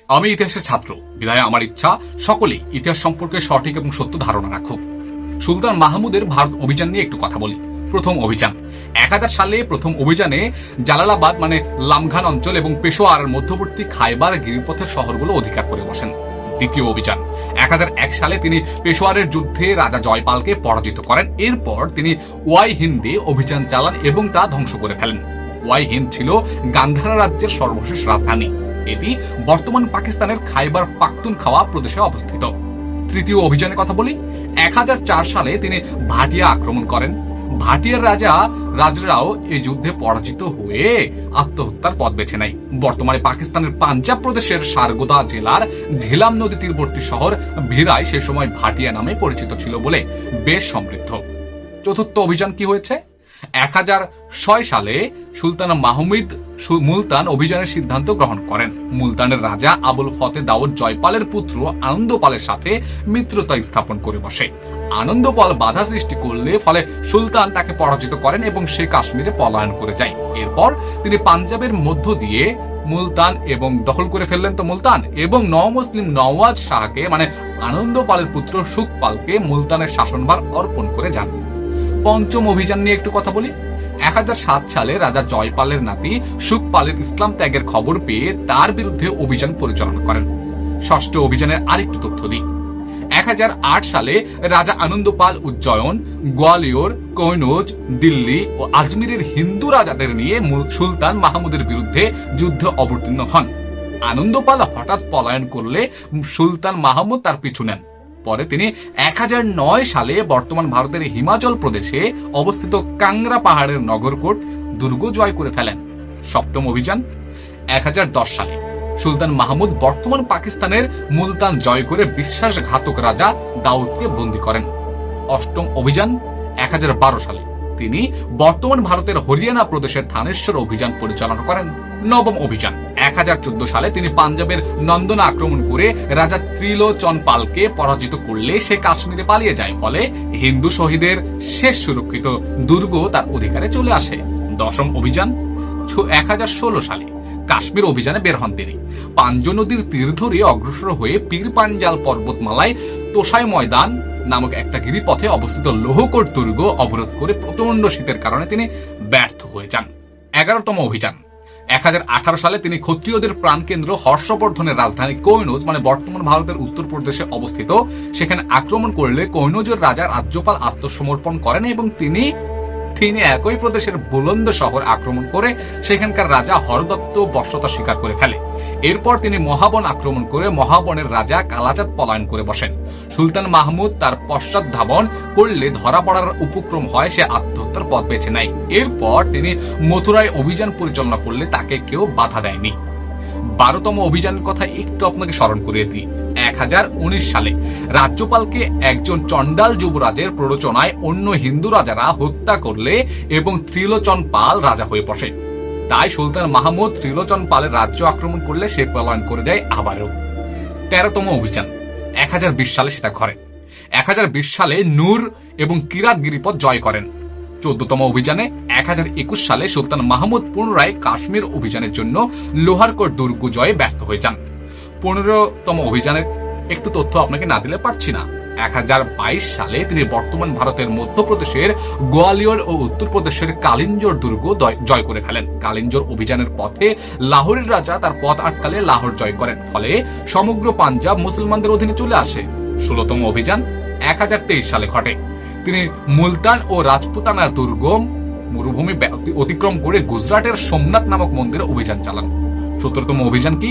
আমি ইতিহাসের ছাত্র বিধায় আমার ইচ্ছা সকলেই ইতিহাস সম্পর্কে সঠিক এবং সত্য ধারণা রাখুক। সুলতান মাহমুদের ভারত অভিযান নিয়ে একটু কথা বলি। প্রথম অভিযান 1000 সালে প্রথম অভিযানে জালালাবাদ মানে লামঘান অঞ্চল এবং পেশোয়ারের মধ্যবর্তী খাইবার গিরিপথের শহরগুলো অধিকার করে বসেন। দ্বিতীয় অভিযান 1001 সালে তিনি পেশোয়ারের যুদ্ধে রাজা জয়পালকে পরাজিত করেন। এরপর তিনি ওয়াই হিন্দে অভিযান চালান এবং তা ধ্বংস করে ফেলেন। ওয়াই হিন্দ ছিল গান্ধারা রাজ্যের সর্বশেষ রাজধানী। এটি বর্তমান পাকিস্তানের খাইবার পাখতুনখাওয়া প্রদেশে অবস্থিত। তৃতীয় অভিযানের কথা বলি। 1004 সালে তিনি ভাটিয়া আক্রমণ করেন। ভাটিয়ার রাজরাও এই যুদ্ধে পরাজিত হয়ে আত্মহত্যার পথ বেছে নেয়। বর্তমানে পাকিস্তানের পাঞ্জাব প্রদেশের সারগোদা জেলার ঝিলাম নদী তীরবর্তী শহর ভিরাই সে সময় ভাটিয়া নামে পরিচিত ছিল বলে বেশ সমৃদ্ধ। চতুর্থ অভিযান কি হয়েছে? 1006 সালে সুলতান মাহমুদ মুলতান অভিযানের সিদ্ধান্ত গ্রহণ করেন। মুলতানের রাজা আবুল ফতে দাউদ জয়পালের পুত্র আনন্দপালের সাথে মিত্রতা স্থাপন করে বসে। আনন্দপাল বাধা সৃষ্টি করলে ফলে সুলতান তাকে পরাজিত করেন এবং সে কাশ্মীরে পলায়ন করে যায়। এরপর তিনি পাঞ্জাবের মধ্য দিয়ে মুলতান এবং দখল করে ফেললেন তো মুলতান এবং নওমুসলিম নওয়াজ শাহকে মানে আনন্দপালের পুত্র সুখপালকে মুলতানের শাসনভার অর্পণ করে যান। পঞ্চম অভিযান নিয়ে একটু কথা বলি। 1007 সালে রাজা জয়পালের নাতি সুখপালের ইসলাম ত্যাগের খবর পেয়ে তার বিরুদ্ধে অভিযান পরিচালনা করেন। ষষ্ঠ অভিযানের আরেকটু তথ্য দিই। 1008 সালে রাজা আনন্দপাল উজ্জয়ন, গোয়ালিয়র, কনৌজ, দিল্লি ও আজমিরের হিন্দু রাজাদের নিয়ে সুলতান মাহমুদের বিরুদ্ধে যুদ্ধে অবতীর্ণ হন। আনন্দপাল হঠাৎ পলায়ন করলে সুলতান মাহমুদ তার পিছু নেন। পরে তিনি 1009 সালে বর্তমান ভারতের হিমাচল প্রদেশে অবস্থিত কাংরা পাহাড়ের নগরকোট দুর্গ জয় করে ফেলেন। সপ্তম অভিযান 1010 সালে সুলতান মাহমুদ বর্তমান পাকিস্তানের মুলতান জয় করে বিশ্বাসঘাতক রাজা দাউদকে বন্দী করেন। অষ্টম অভিযান 1012 সালে তিনি বর্তমান ভারতের হরিয়ানা প্রদেশের থানেশ্বর অভিযান পরিচালনা করেন। নবম অভিযান 1014 সালে তিনি পাঞ্জাবের নন্দনা আক্রমণ করে রাজা ত্রিলোচন পালকে পরাজিত করলে সে কাশ্মীরে পালিয়ে যায়। ফলে হিন্দু শহীদের শেষ সুরক্ষিত দুর্গ তার অধিকারে চলে আসে। দশম অভিযান 1016 সালে কাশ্মীর অভিযানে বের হন তিনি। পাঞ্জ নদীর তীর ধরে অগ্রসর হয়ে পীর পাঞ্জাল পর্বতমালায় তোষাই ময়দান নামক একটা গিরিপথে অবস্থিত লোহকোট দুর্গ অবরোধ করে প্রচন্ড শীতের কারণে তিনি ব্যর্থ হয়ে যান। 11তম অভিযান 1018 সালে তিনি ক্ষত্রিয়দের প্রাণকেন্দ্র হর্ষবর্ধনের রাজধানী কনৌজ মানে বর্তমান ভারতের উত্তরপ্রদেশে অবস্থিত সেখানে আক্রমণ করলে কনৌজের রাজা রাজ্যপাল আত্মসমর্পণ করেন এবং তিনি একই প্রদেশের বুলন্দ শহর আক্রমণ করে সেখানকার রাজা হরদত্ত বশ্যতা স্বীকার করে ফেলে। এরপর তিনি মহাবন আক্রমণ করে মহাবনের রাজা কালাচাঁদ পলায়ন করে বসেন। সুলতান মাহমুদ তার পশ্চাৎ ধাবন করলে ধরা পড়ার উপক্রম হয়, সে আত্মহত্যার পথ বেছে নেয়। এরপর তিনি মথুরায় অভিযান পরিচালনা করলে তাকে কেউ বাধা দেয়নি। 12তম অভিযানের কথা একটু আপনাকে স্মরণ করিয়ে দিই। 1019 সালে রাজ্যপালকে একজন চন্ডাল যুবরাজের প্ররোচনায় অন্য হিন্দু রাজারা হত্যা করলে এবং ত্রিলোচন পাল রাজা হয়ে বসে। তাই সুলতান মাহমুদ ত্রিলোচন পালের রাজ্য আক্রমণ করলে সে পলায়ন করে যায় আবারও। 13তম অভিযান 1020 সালে সেটা ঘটে। 1020 সালে নূর এবং কিরাত গিরিপথ জয় করেন। 14তম অভিযানে 1021 সালে সুলতান মাহমুদ পুনরায় কাশ্মীর অভিযানের জন্য লোহারকোট দুর্গ জয়ে ব্যর্থ হয়ে যান। 15তম অভিযানের একটু তথ্য আপনাকে না দিলে পারছি না। 1022 সালে তিনি বর্তমান ভারতের মধ্যপ্রদেশের গোয়ালিয়র ও উত্তরপ্রদেশের কালিঞ্জর দুর্গ জয় করে ফেলেন। কালিঞ্জর অভিযানের পথে লাহোরের রাজা তার পথ আটকালে লাহোর জয় করেন, ফলে সমগ্র পাঞ্জাব মুসলমানদের অধীনে চলে আসে। 16তম অভিযান 1023 সালে ঘটে। তিনি মুলতান ও রাজপুতানার দুর্গম মরুভূমি অতিক্রম করে গুজরাটের সোমনাথ নামক মন্দিরে অভিযান চালান। 17তম অভিযান কি?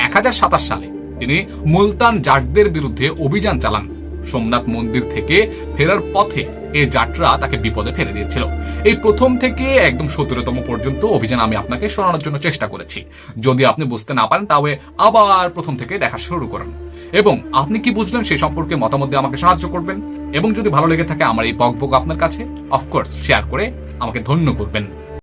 1027 সালে তিনি মুলতান জাটদের বিরুদ্ধে অভিযান চালান। সোমনাথ মন্দির থেকে ফেরার পথে এই যাত্রা তাকে বিপদে ফেলে দিয়েছিল। এই প্রথম থেকে একদম 17তম পর্যন্ত অভিযান আমি আপনাকে শোনানোর জন্য চেষ্টা করেছি। যদি আপনি বুঝতে না পারেন তাহলে আবার প্রথম থেকে দেখা শুরু করেন এবং আপনি কি বুঝলেন সেই সম্পর্কে মতামত দিয়ে আমাকে সাহায্য করবেন। এবং যদি ভালো লেগে থাকে আমার এই বকবক আপনার কাছে, অফকোর্স শেয়ার করে আমাকে ধন্য করবেন।